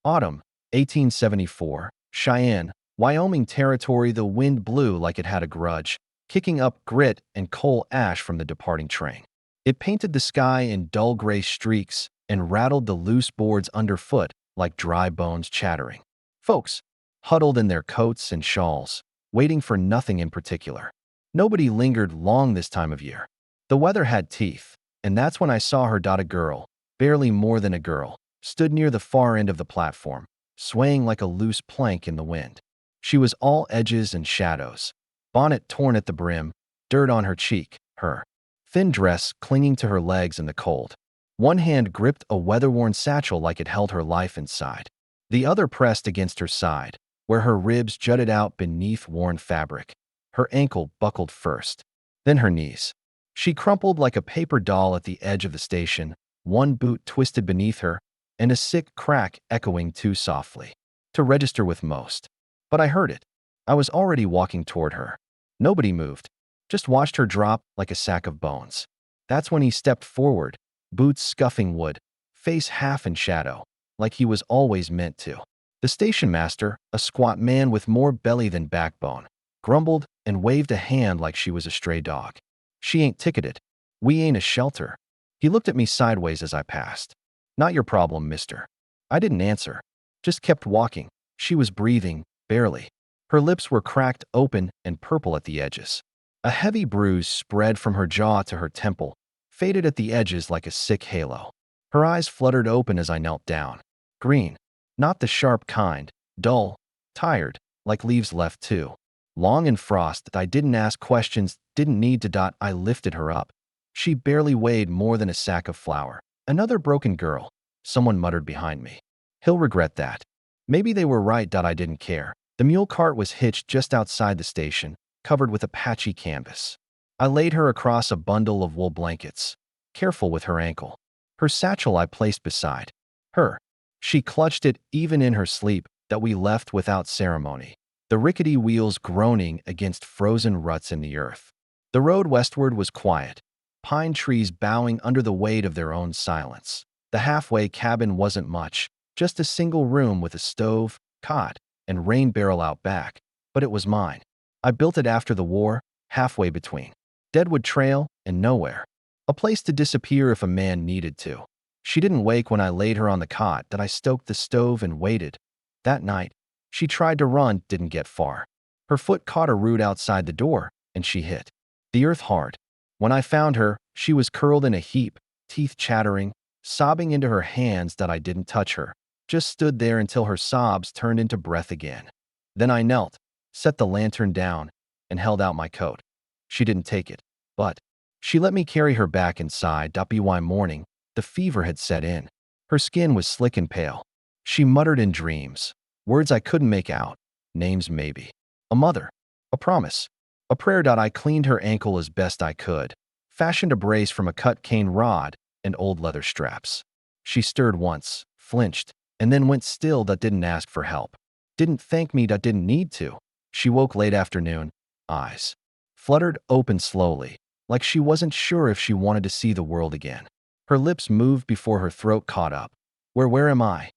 Autumn, 1874, Cheyenne, Wyoming territory. The wind blew like it had a grudge, kicking up grit and coal ash from the departing train. It painted the sky in dull gray streaks and rattled the loose boards underfoot like dry bones chattering. Folks huddled in their coats and shawls, waiting for nothing in particular. Nobody lingered long this time of year. The weather had teeth, and that's when I saw her. A girl, barely more than a girl, stood near the far end of the platform, swaying like a loose plank in the wind. She was all edges and shadows, bonnet torn at the brim, dirt on her cheek, her thin dress clinging to her legs in the cold. One hand gripped a weather-worn satchel like it held her life inside. The other pressed against her side, where her ribs jutted out beneath worn fabric. Her ankle buckled first, then her knees. She crumpled like a paper doll at the edge of the station, one boot twisted beneath her, and a sick crack echoing too softly to register with most. But I heard it. I was already walking toward her. Nobody moved, just watched her drop like a sack of bones. That's when he stepped forward, boots scuffing wood, face half in shadow, like he was always meant to. The station master, a squat man with more belly than backbone, grumbled and waved a hand like she was a stray dog. "She ain't ticketed. We ain't a shelter." He looked at me sideways as I passed. "Not your problem, mister." I didn't answer, just kept walking. She was breathing, barely. Her lips were cracked open and purple at the edges. A heavy bruise spread from her jaw to her temple, faded at the edges like a sick halo. Her eyes fluttered open as I knelt down. Green, not the sharp kind, dull, tired, like leaves left too long in frost. I didn't ask questions, didn't need to. I lifted her up. She barely weighed more than a sack of flour. "Another broken girl," someone muttered behind me. "He'll regret that." Maybe they were right. I didn't care. The mule cart was hitched just outside the station, covered with a patchy canvas. I laid her across a bundle of wool blankets, careful with her ankle. Her satchel I placed beside her. She clutched it even in her sleep. That we left without ceremony, the rickety wheels groaning against frozen ruts in the earth. The road westward was quiet, pine trees bowing under the weight of their own silence. The halfway cabin wasn't much, just a single room with a stove, cot, and rain barrel out back, but it was mine. I built it after the war, halfway between Deadwood Trail and nowhere. A place to disappear if a man needed to. She didn't wake when I laid her on the cot. That I stoked the stove and waited. That night, she tried to run, didn't get far. Her foot caught a root outside the door, and she hit the earth hard. When I found her, she was curled in a heap, teeth chattering, sobbing into her hands. That I didn't touch her, just stood there until her sobs turned into breath again. Then I knelt, set the lantern down, and held out my coat. She didn't take it, but she let me carry her back inside. By morning, the fever had set in. Her skin was slick and pale. She muttered in dreams, words I couldn't make out, names maybe. A mother, a promise, a prayer. I cleaned her ankle as best I could, fashioned a brace from a cut cane rod and old leather straps. She stirred once, flinched, and then went still. Didn't ask for help. Didn't thank me. Didn't need to. She woke late afternoon, eyes fluttered open slowly, like she wasn't sure if she wanted to see the world again. Her lips moved before her throat caught up. Where am I?"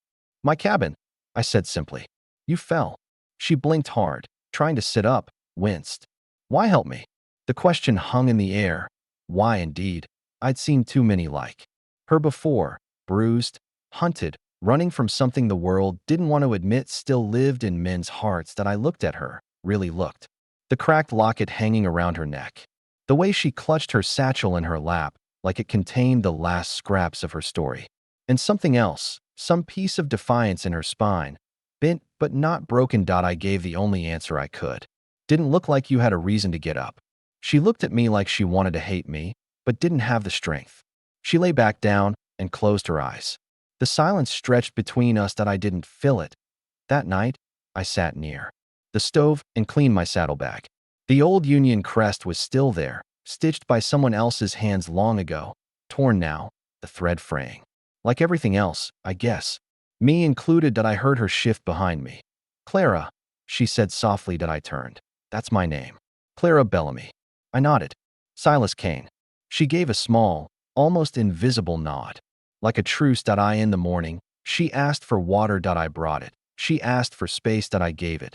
"My cabin," I said simply. "You fell." She blinked hard, trying to sit up, winced. "Why help me?" The question hung in the air. Why indeed? I'd seen too many like her before, bruised, hunted, running from something the world didn't want to admit still lived in men's hearts. That I looked at her, really looked. The cracked locket hanging around her neck. The way she clutched her satchel in her lap, like it contained the last scraps of her story. And something else, some piece of defiance in her spine. Bent but not broken. I gave the only answer I could. "Didn't look like you had a reason to get up." She looked at me like she wanted to hate me, but didn't have the strength. She lay back down and closed her eyes. The silence stretched between us. That I didn't fill it. That night, I sat near the stove and cleaned my saddlebag. The old Union crest was still there, stitched by someone else's hands long ago, torn now, the thread fraying. Like everything else, I guess. Me included. I heard her shift behind me. "Clara," she said softly. I turned. "That's my name. Clara Bellamy." I nodded. "Silas Kane." She gave a small, almost invisible nod. "Like a truce. In the morning, She asked for water. I brought it. She asked for space. I gave it.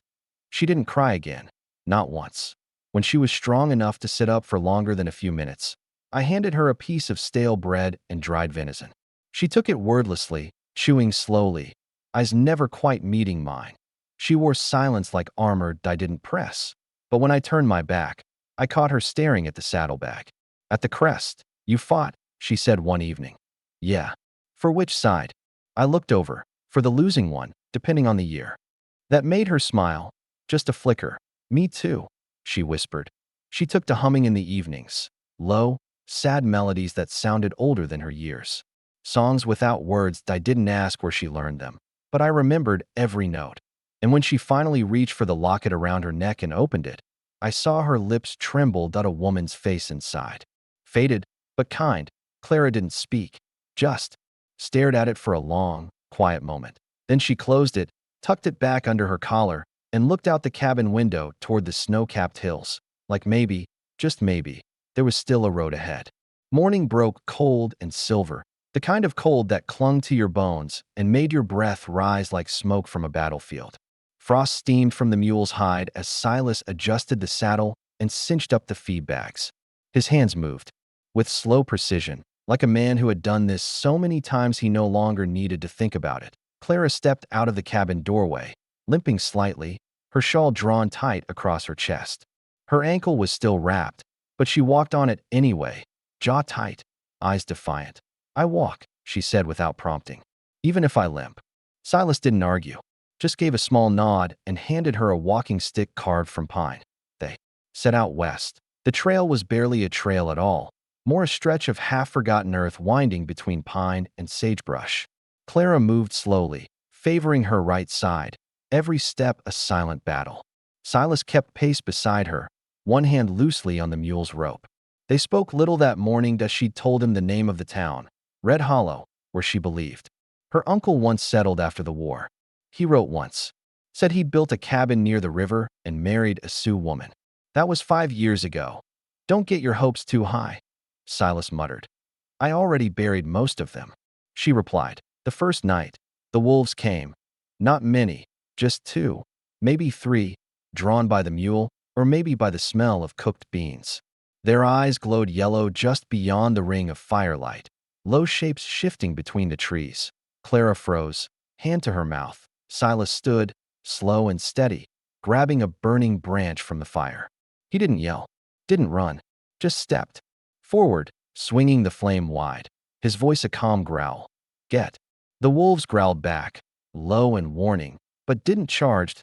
She didn't cry again. Not once. When she was strong enough to sit up for longer than a few minutes, I handed her a piece of stale bread and dried venison. She took it wordlessly, chewing slowly, eyes never quite meeting mine. She wore silence like armor I didn't press. But when I turned my back, I caught her staring at the saddlebag. At the crest. You fought, she said one evening. Yeah. For which side? I looked over. For the losing one, depending on the year. That made her smile. Just a flicker. Me too, she whispered. She took to humming in the evenings. Low, sad melodies that sounded older than her years. Songs without words. I didn't ask where she learned them, but I remembered every note. And when she finally reached for the locket around her neck and opened it, I saw her lips tremble. A woman's face inside. Faded, but kind. Clara didn't speak, just stared at it for a long, quiet moment. Then she closed it, tucked it back under her collar, and looked out the cabin window toward the snow-capped hills, like maybe, just maybe, there was still a road ahead. Morning broke cold and silver, the kind of cold that clung to your bones and made your breath rise like smoke from a battlefield. Frost steamed from the mule's hide as Silas adjusted the saddle and cinched up the feed bags. His hands moved, with slow precision, like a man who had done this so many times he no longer needed to think about it. Clara stepped out of the cabin doorway, limping slightly, her shawl drawn tight across her chest. Her ankle was still wrapped, but she walked on it anyway, jaw tight, eyes defiant. I walk, she said without prompting, even if I limp. Silas didn't argue, just gave a small nod and handed her a walking stick carved from pine. They set out west. The trail was barely a trail at all, more a stretch of half-forgotten earth winding between pine and sagebrush. Clara moved slowly, favoring her right side, every step a silent battle. Silas kept pace beside her, one hand loosely on the mule's rope. They spoke little that morning as she told him the name of the town, Red Hollow, where she believed. Her uncle once settled after the war. He wrote once. Said he'd built a cabin near the river and married a Sioux woman. That was 5 years ago. Don't get your hopes too high, Silas muttered. I already buried most of them, she replied. The first night, the wolves came. Not many, just 2, maybe 3, drawn by the mule or maybe by the smell of cooked beans. Their eyes glowed yellow just beyond the ring of firelight, low shapes shifting between the trees. Clara froze, hand to her mouth. Silas stood, slow and steady, grabbing a burning branch from the fire. He didn't yell, didn't run, just stepped forward, swinging the flame wide, his voice a calm growl. Get. The wolves growled back, low and warning, but didn't charge.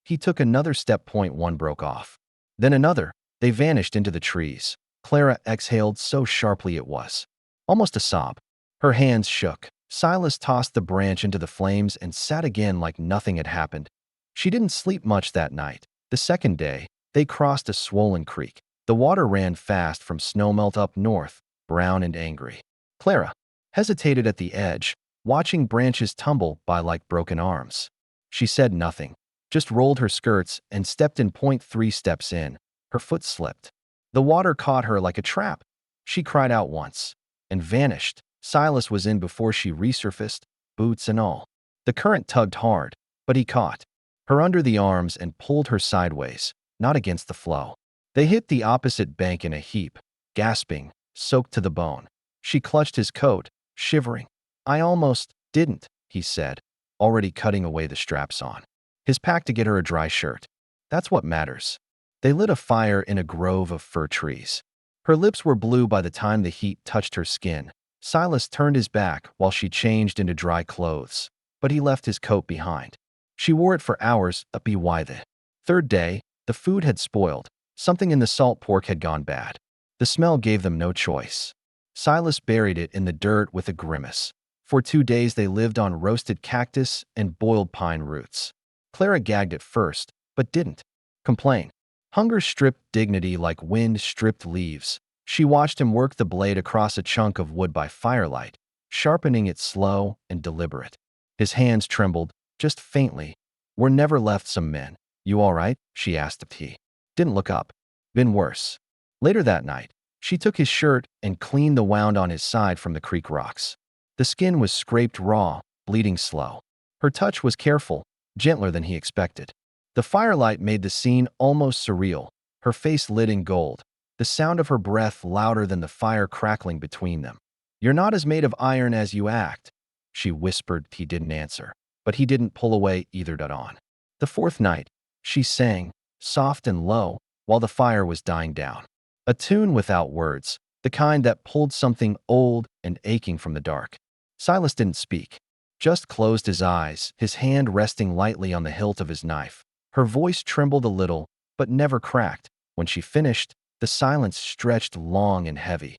He took another step. One broke off. Then another. They vanished into the trees. Clara exhaled so sharply it was almost a sob. Her hands shook. Silas tossed the branch into the flames and sat again like nothing had happened. She didn't sleep much that night. The second day, they crossed a swollen creek. The water ran fast from snowmelt up north, brown and angry. Clara hesitated at the edge, watching branches tumble by like broken arms. She said nothing, just rolled her skirts and stepped in. 3 steps in, her foot slipped. The water caught her like a trap. She cried out once and vanished. Silas was in before she resurfaced, boots and all. The current tugged hard, but he caught her under the arms and pulled her sideways, not against the flow. They hit the opposite bank in a heap, gasping, soaked to the bone. She clutched his coat, shivering. I almost didn't, he said, already cutting away the straps on his pack to get her a dry shirt. That's what matters. They lit a fire in a grove of fir trees. Her lips were blue by the time the heat touched her skin. Silas turned his back while she changed into dry clothes, but he left his coat behind. She wore it for hours. By the third day, the food had spoiled. Something in the salt pork had gone bad. The smell gave them no choice. Silas buried it in the dirt with a grimace. For 2 days they lived on roasted cactus and boiled pine roots. Clara gagged at first, but didn't complain. Hunger stripped dignity like wind stripped leaves. She watched him work the blade across a chunk of wood by firelight, sharpening it slow and deliberate. His hands trembled, just faintly. Were never left some men. You all right? She asked if he didn't look up. Been worse. Later that night, she took his shirt and cleaned the wound on his side from the creek rocks. The skin was scraped raw, bleeding slow. Her touch was careful, gentler than he expected. The firelight made the scene almost surreal, her face lit in gold, the sound of her breath louder than the fire crackling between them. "You're not as made of iron as you act," she whispered. He didn't answer, but he didn't pull away either. On the fourth night, she sang, soft and low, while the fire was dying down. A tune without words, the kind that pulled something old and aching from the dark. Silas didn't speak, just closed his eyes, his hand resting lightly on the hilt of his knife. Her voice trembled a little, but never cracked. When she finished, the silence stretched long and heavy.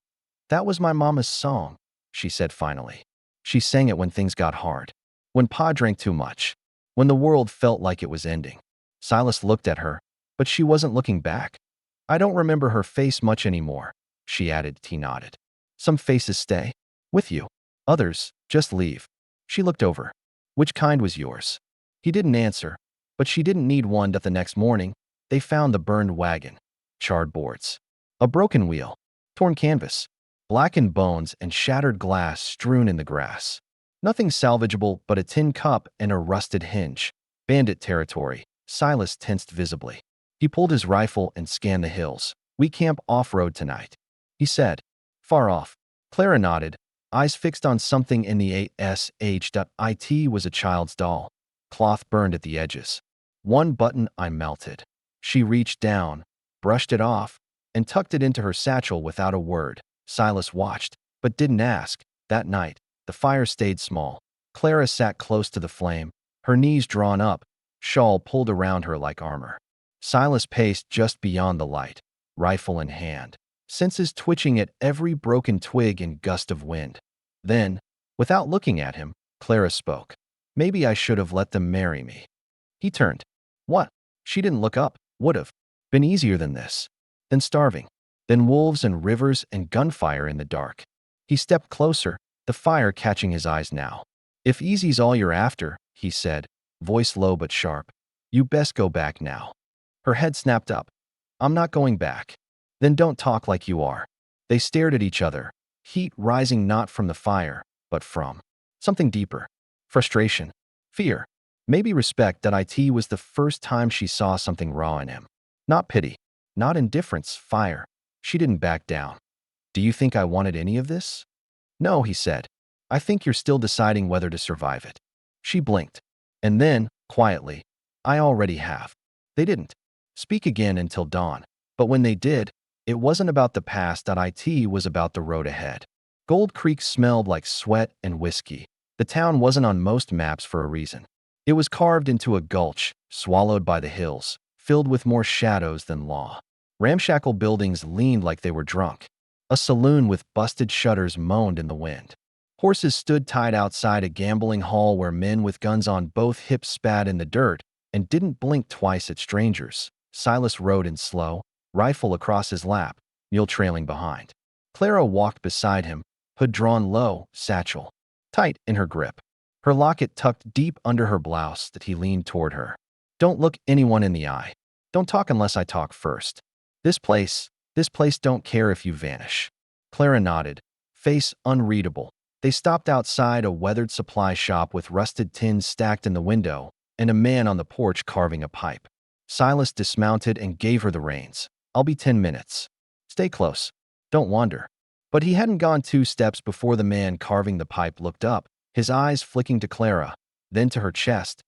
"That was my mama's song," she said finally. She sang it when things got hard, when Pa drank too much, when the world felt like it was ending. Silas looked at her, but she wasn't looking back. "I don't remember her face much anymore," she added. He nodded. "Some faces stay with you. Others just leave." She looked over. "Which kind was yours?" He didn't answer, but she didn't need one. The next morning, they found the burned wagon, charred boards, a broken wheel, torn canvas, blackened bones, and shattered glass strewn in the grass. Nothing salvageable but a tin cup and a rusted hinge. Bandit territory. Silas tensed visibly. He pulled his rifle and scanned the hills. "We camp off-road tonight," he said. "Far off." Clara nodded, eyes fixed on something in the ASH.IT was a child's doll. Cloth burned at the edges. One button I melted. She reached down, brushed it off, and tucked it into her satchel without a word. Silas watched, but didn't ask. That night, the fire stayed small. Clara sat close to the flame, her knees drawn up, shawl pulled around her like armor. Silas paced just beyond the light, rifle in hand, senses twitching at every broken twig and gust of wind. Then, without looking at him, Clara spoke. "Maybe I should have let them marry me." He turned. "What?" She didn't look up. "Would've been easier than this. Than starving. Than wolves and rivers and gunfire in the dark." He stepped closer, the fire catching his eyes now. "If easy's all you're after," he said, voice low but sharp, "you best go back now." Her head snapped up. "I'm not going back." "Then don't talk like you are." They stared at each other, heat rising not from the fire, but from something deeper. Frustration. Fear. Maybe respect. It was the first time she saw something raw in him. Not pity. Not indifference. Fire. She didn't back down. "Do you think I wanted any of this?" "No," he said. "I think you're still deciding whether to survive it." She blinked. And then, quietly, "I already have." They didn't speak again until dawn. But when they did, it wasn't about the past. It was about the road ahead. Gold Creek smelled like sweat and whiskey. The town wasn't on most maps for a reason. It was carved into a gulch, swallowed by the hills, filled with more shadows than law. Ramshackle buildings leaned like they were drunk. A saloon with busted shutters moaned in the wind. Horses stood tied outside a gambling hall where men with guns on both hips spat in the dirt and didn't blink twice at strangers. Silas rode in slow, rifle across his lap, mule trailing behind. Clara walked beside him, hood drawn low, satchel tight in her grip, her locket tucked deep under her blouse. That he leaned toward her. "Don't look anyone in the eye. Don't talk unless I talk first. This place don't care if you vanish." Clara nodded, face unreadable. They stopped outside a weathered supply shop with rusted tins stacked in the window and a man on the porch carving a pipe. Silas dismounted and gave her the reins. "I'll be 10 minutes. Stay close. Don't wander." But he hadn't gone 2 steps before the man carving the pipe looked up, his eyes flicking to Clara, then to her chest.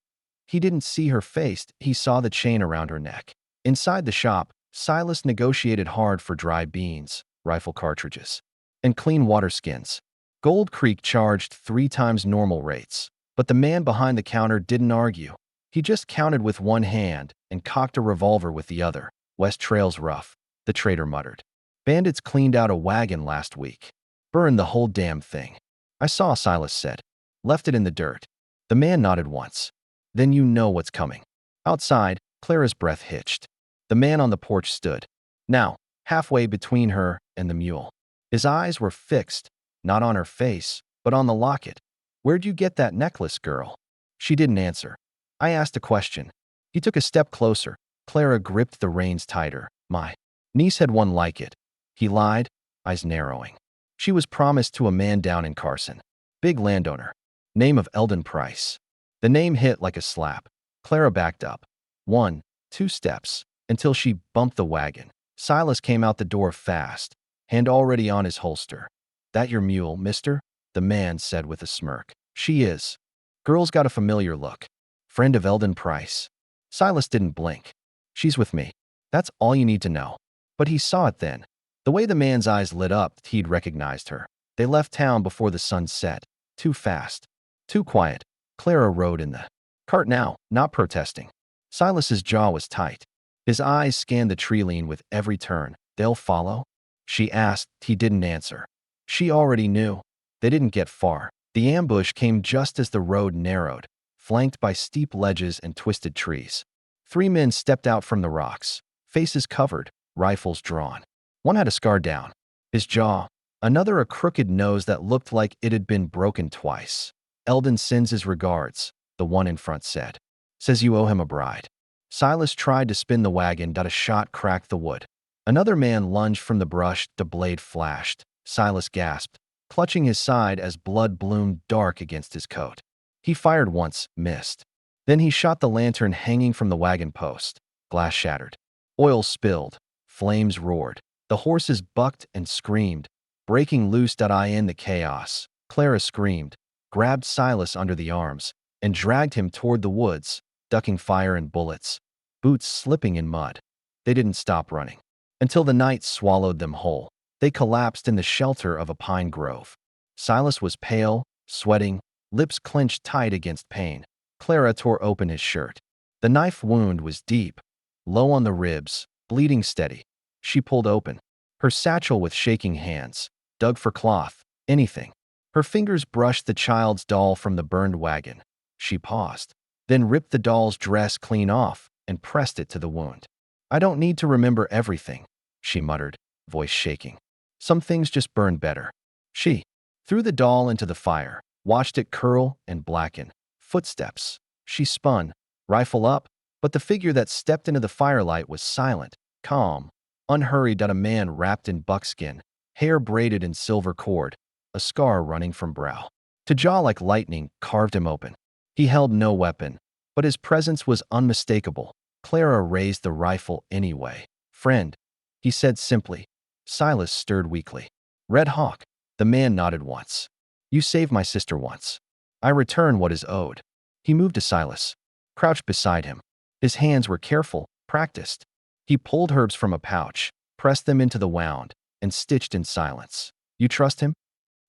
He didn't see her face, he saw the chain around her neck. Inside the shop, Silas negotiated hard for dry beans, rifle cartridges, and clean water skins. Gold Creek charged 3 times normal rates, but the man behind the counter didn't argue. He just counted with one hand and cocked a revolver with the other. "West Trail's rough," the trader muttered. "Bandits cleaned out a wagon last week. Burned the whole damn thing." "I saw," Silas said. "Left it in the dirt." The man nodded once. "Then you know what's coming." Outside, Clara's breath hitched. The man on the porch stood, now halfway between her and the mule. His eyes were fixed, not on her face, but on the locket. "Where'd you get that necklace, girl?" She didn't answer. "I asked a question." He took a step closer. Clara gripped the reins tighter. "My niece had one like it." He lied, eyes narrowing. "She was promised to a man down in Carson. Big landowner. Name of Eldon Price. The name hit like a slap. Clara backed up. 1, 2 steps, until she bumped the wagon. Silas came out the door fast, hand already on his holster. That your mule, mister? The man said with a smirk. She is. Girl's got a familiar look. Friend of Eldon Price. Silas didn't blink. She's with me. That's all you need to know. But he saw it then. The way the man's eyes lit up, he'd recognized her. They left town before the sun set. Too fast. Too quiet. Clara rode in the cart now, not protesting. Silas's jaw was tight. His eyes scanned the tree line with every turn. They'll follow? She asked. He didn't answer. She already knew. They didn't get far. The ambush came just as the road narrowed, flanked by steep ledges and twisted trees. 3 men stepped out from the rocks, faces covered, rifles drawn. One had a scar down his jaw, another a crooked nose that looked like it had been broken twice. Eldon sends his regards, the one in front said. Says you owe him a bride. Silas tried to spin the wagon, a shot cracked the wood. Another man lunged from the brush, the blade flashed. Silas gasped, clutching his side as blood bloomed dark against his coat. He fired once, missed. Then he shot the lantern hanging from the wagon post. Glass shattered. Oil spilled. Flames roared. The horses bucked and screamed, breaking loose. In the chaos, Clara screamed, grabbed Silas under the arms, and dragged him toward the woods, ducking fire and bullets, boots slipping in mud. They didn't stop running until the night swallowed them whole. They collapsed in the shelter of a pine grove. Silas was pale, sweating, lips clenched tight against pain. Clara tore open his shirt. The knife wound was deep, low on the ribs, bleeding steady. She pulled open her satchel with shaking hands, dug for cloth, anything. Her fingers brushed the child's doll from the burned wagon. She paused, then ripped the doll's dress clean off and pressed it to the wound. I don't need to remember everything, she muttered, voice shaking. Some things just burn better. She threw the doll into the fire, watched it curl and blacken. Footsteps. She spun, rifle up, but the figure that stepped into the firelight was silent, calm, unhurried. A man wrapped in buckskin, hair braided in silver cord, a scar running from brow to jaw like lightning, carved him open. He held no weapon, but his presence was unmistakable. Clara raised the rifle anyway. Friend, he said simply. Silas stirred weakly. Red Hawk. The man nodded once. You saved my sister once. I return what is owed. He moved to Silas, crouched beside him. His hands were careful, practiced. He pulled herbs from a pouch, pressed them into the wound, and stitched in silence. You trust him?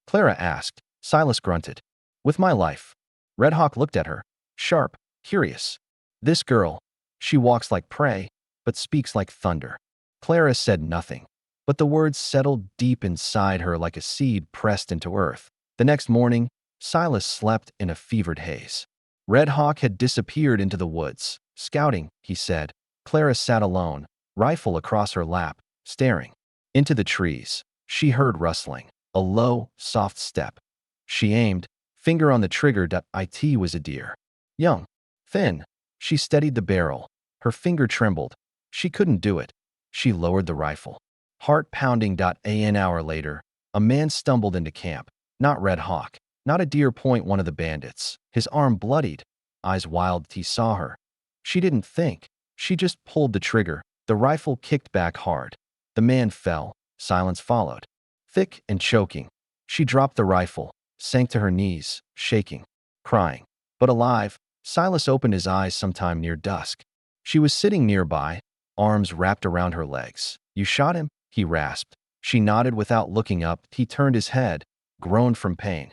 Clara asked. Silas grunted. With my life. Red Hawk looked at her, sharp, curious. This girl, she walks like prey, but speaks like thunder. Clara said nothing, but the words settled deep inside her like a seed pressed into earth. The next morning, Silas slept in a fevered haze. Red Hawk had disappeared into the woods. Scouting, he said. Clara sat alone, rifle across her lap, staring into the trees. She heard rustling, a low, soft step. She aimed, finger on the trigger. It was a deer. Young, thin. She steadied the barrel. Her finger trembled. She couldn't do it. She lowered the rifle. Heart pounding. An hour later, a man stumbled into camp. Not Red Hawk, not a deer. One of the bandits. His arm bloodied, eyes wild. He saw her. She didn't think. She just pulled the trigger. The rifle kicked back hard. The man fell. Silence followed. Thick and choking. She dropped the rifle, sank to her knees, shaking, crying. But alive, Silas opened his eyes sometime near dusk. She was sitting nearby, arms wrapped around her legs. You shot him? He rasped. She nodded without looking up. He turned his head, groaned from pain.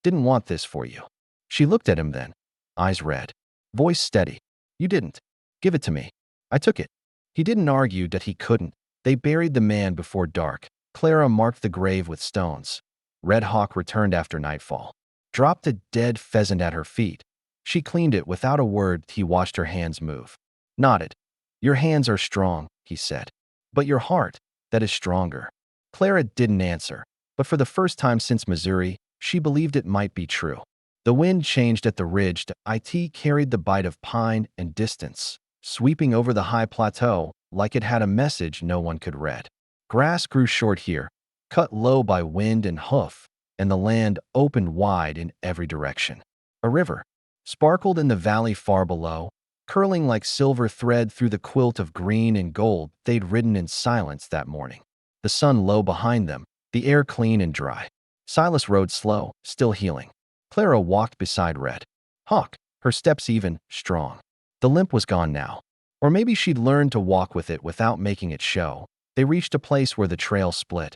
Didn't want this for you. She looked at him then, eyes red, voice steady. You didn't. Give it to me. I took it. He didn't argue that he couldn't. They buried the man before dark. Clara marked the grave with stones. Red Hawk returned after nightfall, dropped a dead pheasant at her feet. She cleaned it without a word. He watched her hands move. Nodded. Your hands are strong, he said. But your heart, that is stronger. Clara didn't answer, but for the first time since Missouri, she believed it might be true. The wind changed at the ridge. It carried the bite of pine and distance, sweeping over the high plateau like it had a message no one could read. Grass grew short here, cut low by wind and hoof. and the land opened wide in every direction. A river sparkled in the valley far below, curling like silver thread through the quilt of green and gold they'd ridden in silence that morning. The sun low behind them, the air clean and dry. Silas rode slow, still healing. Clara walked beside Red Hawk, her steps even, strong. The limp was gone now. Or maybe she'd learned to walk with it without making it show. They reached a place where the trail split.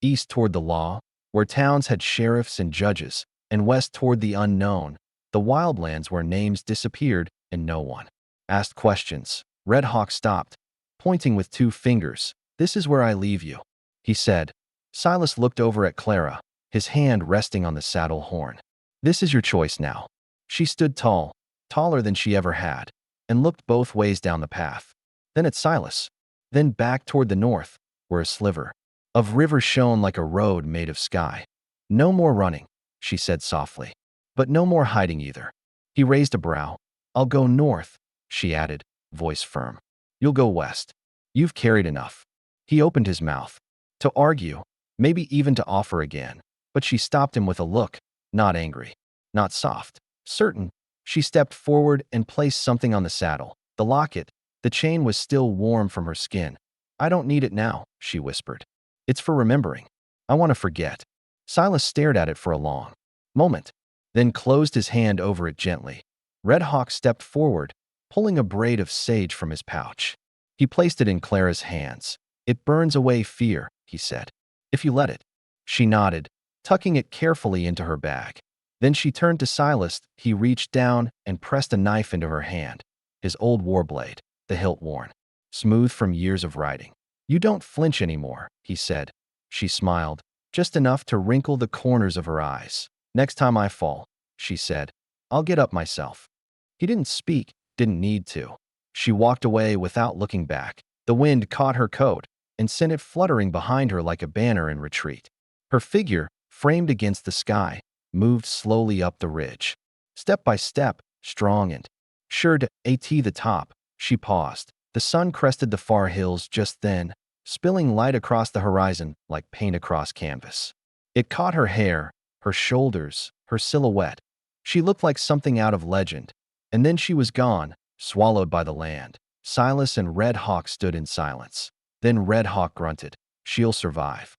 East toward the law, where towns had sheriffs and judges, and west toward the unknown, the wildlands where names disappeared and no one asked questions. Red Hawk stopped, pointing with 2 fingers. "This is where I leave you," he said. Silas looked over at Clara, his hand resting on the saddle horn. "This is your choice now." She stood tall, taller than she ever had, and looked both ways down the path. Then at Silas, then back toward the north, where a sliver of river shone like a road made of sky. "No more running," she said softly. "But no more hiding either." He raised a brow. "I'll go north," she added, voice firm. "You'll go west. You've carried enough." He opened his mouth to argue, maybe even to offer again, but she stopped him with a look, not angry, not soft, certain. She stepped forward and placed something on the saddle. The locket. The chain was still warm from her skin. "I don't need it now," she whispered. "It's for remembering. I want to forget." Silas stared at it for a long moment, then closed his hand over it gently. Red Hawk stepped forward, pulling a braid of sage from his pouch. He placed it in Clara's hands. "It burns away fear," he said, "if you let it." She nodded, tucking it carefully into her bag. Then she turned to Silas. He reached down and pressed a knife into her hand, his old war blade, the hilt worn, smooth from years of riding. "You don't flinch anymore," he said. She smiled, just enough to wrinkle the corners of her eyes. "Next time I fall," she said, "I'll get up myself." He didn't speak, didn't need to. She walked away without looking back. The wind caught her coat and sent it fluttering behind her like a banner in retreat. Her figure, framed against the sky, moved slowly up the ridge. Step by step, strong and sure to the top, she paused. The sun crested the far hills just then, spilling light across the horizon like paint across canvas. It caught her hair, her shoulders, her silhouette. She looked like something out of legend. And then she was gone, swallowed by the land. Silas and Red Hawk stood in silence. Then Red Hawk grunted, "She'll survive."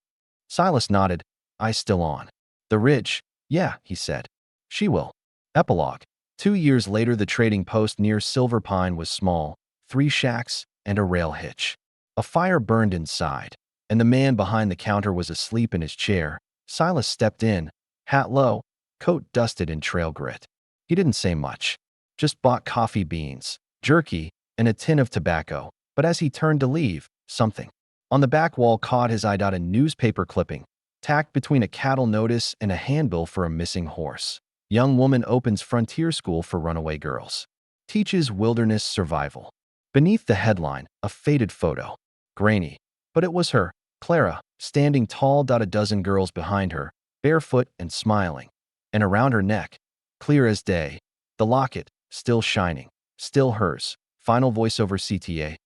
Silas nodded, eyes still on the ridge. "Yeah," he said. "She will." Epilogue. 2 years later, the trading post near Silver Pine was small, 3 shacks and a rail hitch. A fire burned inside, and the man behind the counter was asleep in his chair. Silas stepped in, hat low, coat dusted in trail grit. He didn't say much, just bought coffee beans, jerky, and a tin of tobacco. But as he turned to leave, something on the back wall caught his eye. A newspaper clipping, tacked between a cattle notice and a handbill for a missing horse. "Young woman opens frontier school for runaway girls. Teaches wilderness survival." Beneath the headline, a faded photo. Grainy. But it was her, Clara, standing tall. A dozen girls behind her, barefoot and smiling. And around her neck, clear as day, the locket, still shining, still hers. Final voiceover CTA.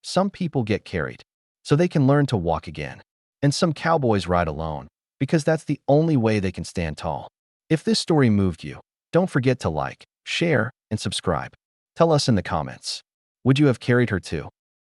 "Some people get carried, so they can learn to walk again. And some cowboys ride alone, because that's the only way they can stand tall." If this story moved you, don't forget to like, share, and subscribe. Tell us in the comments. Would you have carried her too?